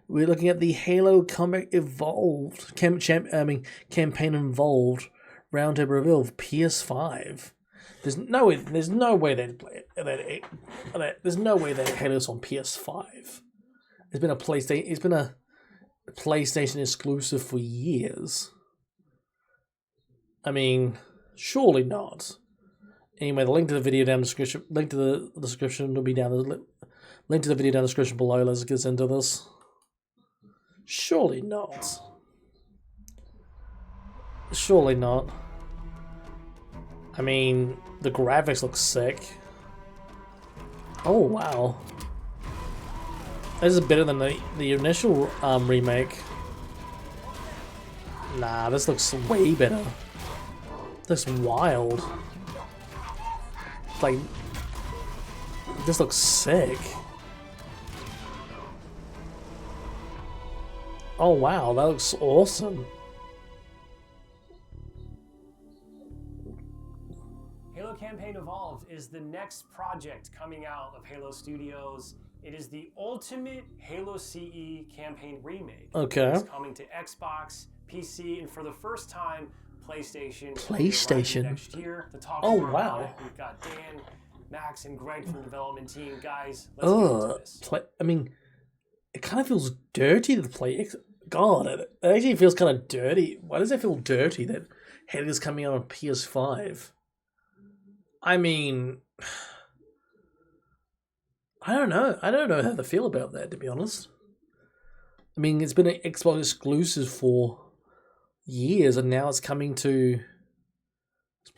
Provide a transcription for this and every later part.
We're looking at the Halo Comic Evolved campaign involved Roundtable reveal of PS5. There's no way they'd play it. There's no way that Halo's on PS5. It's been a PlayStation exclusive for years. I mean, surely not. Anyway, the link to the video down the description. Link to the description will be down the link to the video down the description below. Let's get into this. Surely not. Surely not. I mean, the graphics look sick. Oh wow, this is better than the initial remake. Nah, this looks way better. This wild. Like, this looks sick. Oh wow, that looks awesome. Halo Campaign Evolved is the next project coming out of Halo Studios. It is the ultimate Halo CE campaign remake. Okay. It's coming to Xbox, PC, and for the first time, PlayStation. Next year. To talk oh more wow. About it, we've got Dan, Max, and Greg from the development team. Guys, let's get into this. I mean, it kind of feels dirty to play. God, it actually feels kind of dirty. Why does it feel dirty that Halo's coming out on PS5? I mean, I don't know. I don't know how to feel about that, to be honest. I mean, it's been an Xbox exclusive for years, and now it's coming to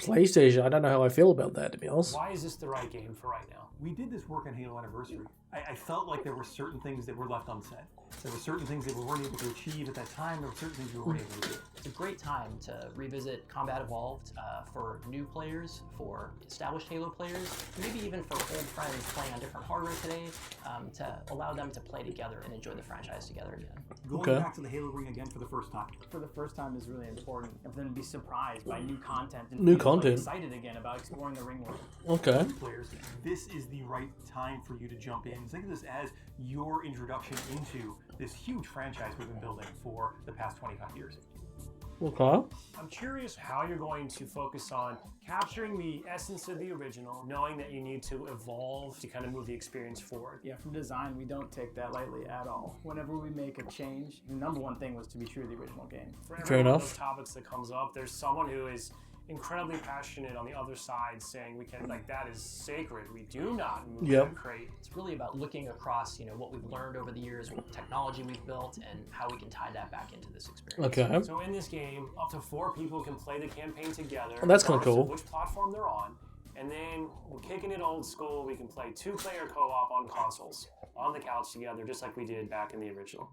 PlayStation. I don't know how I feel about that, to be honest. Why is this the right game for right now? We did this work on Halo Anniversary. I felt like there were certain things that were left unsaid. There were certain things that we weren't able to achieve at that time. There were certain things we weren't able to do. It's a great time to revisit Combat Evolved for new players, for established Halo players, maybe even for old friends playing on different hardware today, to allow them to play together and enjoy the franchise together again. Going back to the Halo ring again for the first time. For the first time is really important, and for them to be surprised by new content and New feel content. excited again about exploring the ring world. Okay. Players, this is the right time for you to jump in. Think of this as your introduction into this huge franchise we've been building for the past 25 years. Okay. I'm curious how you're going to focus on capturing the essence of the original, knowing that you need to evolve to kind of move the experience forward. Yeah, from design, we don't take that lightly at all. Whenever we make a change, the number one thing was to be true to the original game. For every Fair one of enough. those topics that comes up, there's someone who is incredibly passionate on the other side saying we can, like, that is sacred. We do not move that crate. It's really about looking across, what we've learned over the years, what technology we've built, and how we can tie that back into this experience. Okay. So in this game, up to 4 people can play the campaign together. Oh, that's kinda regardless of cool. Which platform they're on. And then we're kicking it old school. We can play 2-player co-op on consoles, on the couch together, just like we did back in the original.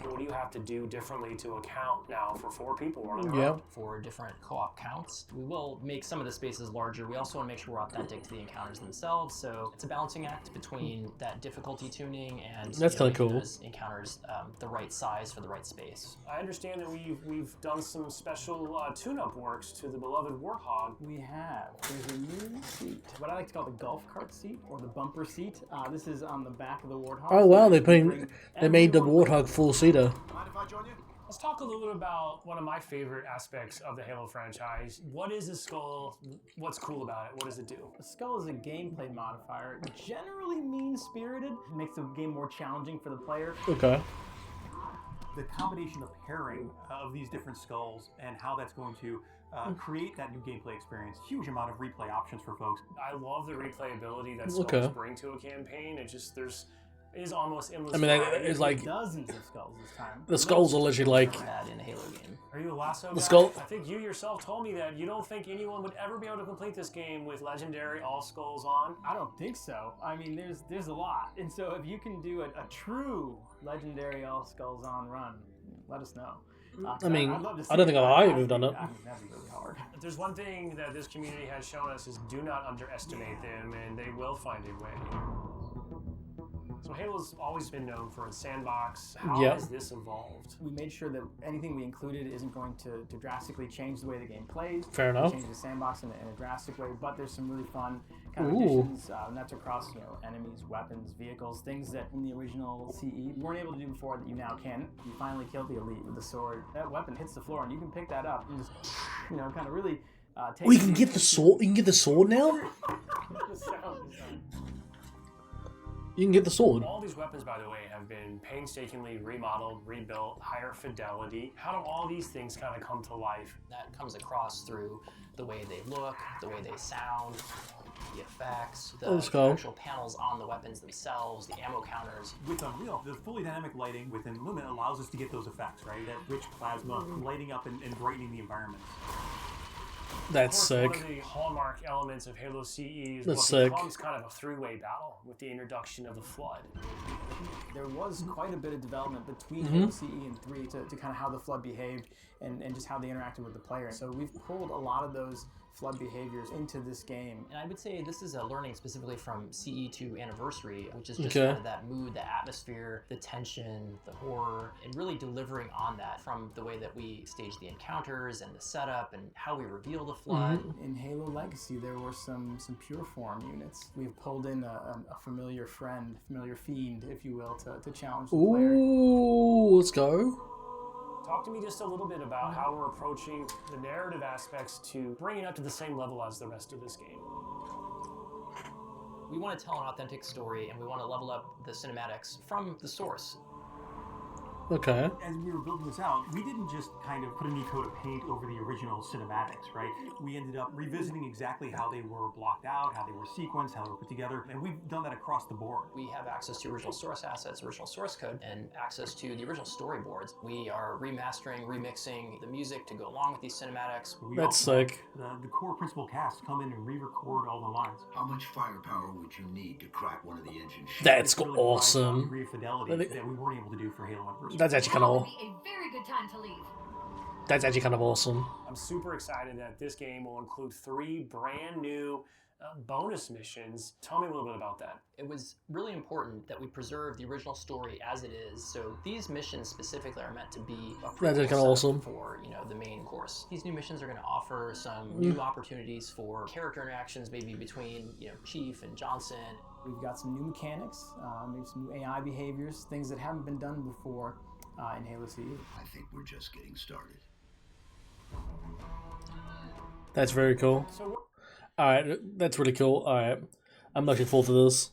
What do you have to do differently to account now for 4 people running around? For different co-op counts, we will make some of the spaces larger. We also want to make sure we're authentic to the encounters themselves. So it's a balancing act between that difficulty tuning and That's kinda making cool. those encounters the right size for the right space. I understand that we've done some special tune-up works to the beloved Warthog. We have. There's a new seat, what I like to call the golf cart seat or the bumper seat. This is on the back of the Warthog. Oh wow, they made the everyone- Warthog full-seater. Mind if I join you? Let's talk a little bit about one of my favorite aspects of the Halo franchise. What is the skull? What's cool about it? What does it do? A skull is a gameplay modifier. It generally mean-spirited. It makes the game more challenging for the player. Okay. The combination of pairing of these different skulls and how that's going to create that new gameplay experience. Huge amount of replay options for folks. I love the replayability that skulls bring to a campaign. It is almost endless. I mean, it's like dozens of skulls this time. the skulls are literally like Had in a Halo game. Are you a lasso the guy? skull. I think you yourself told me that you don't think anyone would ever be able to complete this game with legendary all skulls on. I don't think so. I mean, there's a lot. And so if you can do a true legendary all skulls on run, let us know. I mean, I'd love to see I don't think it. I've ever done it. I mean, that'd be really hard. If there's one thing that this community has shown us is do not underestimate them, and they will find a way. So Halo's always been known for its sandbox. How Yep. has this evolved? We made sure that anything we included isn't going to drastically change the way the game plays. Fair enough. Change the sandbox in a drastic way, but there's some really fun kind of Ooh. additions, and that's across enemies, weapons, vehicles, things that in the original CE you weren't able to do before that you now can. You finally killed the elite with the sword. That weapon hits the floor and you can pick that up and just kind of really. Take Oh, you can get the sword. You can get the sword now. The sound design. You can get the sword. All these weapons, by the way, have been painstakingly remodeled, rebuilt, higher fidelity. How do all these things kind of come to life? That comes across through the way they look, the way they sound, the effects, the Let's go. actual panels on the weapons themselves, the ammo counters. With Unreal, the fully dynamic lighting within Lumen allows us to get those effects, right? That rich plasma lighting up and brightening the environment. That's Of course, sick. one of the hallmark elements of Halo CE is That's what sick. becomes kind of a three-way battle with the introduction of the Flood. There was quite a bit of development between Halo CE and 3 to kind of how the Flood behaved and just how they interacted with the player. So we've pulled a lot of those Flood behaviors into this game. And I would say this is a learning specifically from CE to Anniversary, which is just Okay. kind of that mood, the atmosphere, the tension, the horror, and really delivering on that from the way that we stage the encounters and the setup and how we reveal the Flood. In Halo Legacy, there were some pure form units. We've pulled in a familiar friend, familiar fiend, if you will, to challenge the player. Ooh, let's go. Talk to me just a little bit about how we're approaching the narrative aspects to bring it up to the same level as the rest of this game. We want to tell an authentic story and we want to level up the cinematics from the source. Okay. As we were building this out, we didn't just kind of put a neat coat of paint over the original cinematics, right? We ended up revisiting exactly how they were blocked out, how they were sequenced, how they were put together, and we've done that across the board. We have access to original source assets, original source code, and access to the original storyboards. We are remastering, remixing the music to go along with these cinematics. We That's also had sick. The core principal cast come in and re-record all the lines. How much firepower would you need to crack one of the engine shafts? That's It's really provides a awesome. degree of fidelity that we weren't able to do for Halo Anniversary. That's actually kind Now of. would be a very good time to leave. That's actually kind of awesome. I'm super excited that this game will include 3 brand new bonus missions. Tell me a little bit about that. It was really important that we preserve the original story as it is. So these missions specifically are meant to be a That's prequel kinda setup awesome. for the main course. These new missions are going to offer some new opportunities for character interactions, maybe between Chief and Johnson. We've got some new mechanics, maybe some new AI behaviors, things that haven't been done before in Halo CE. I think we're just getting started. That's very cool. So All right, that's really cool. All right, I'm looking forward to this.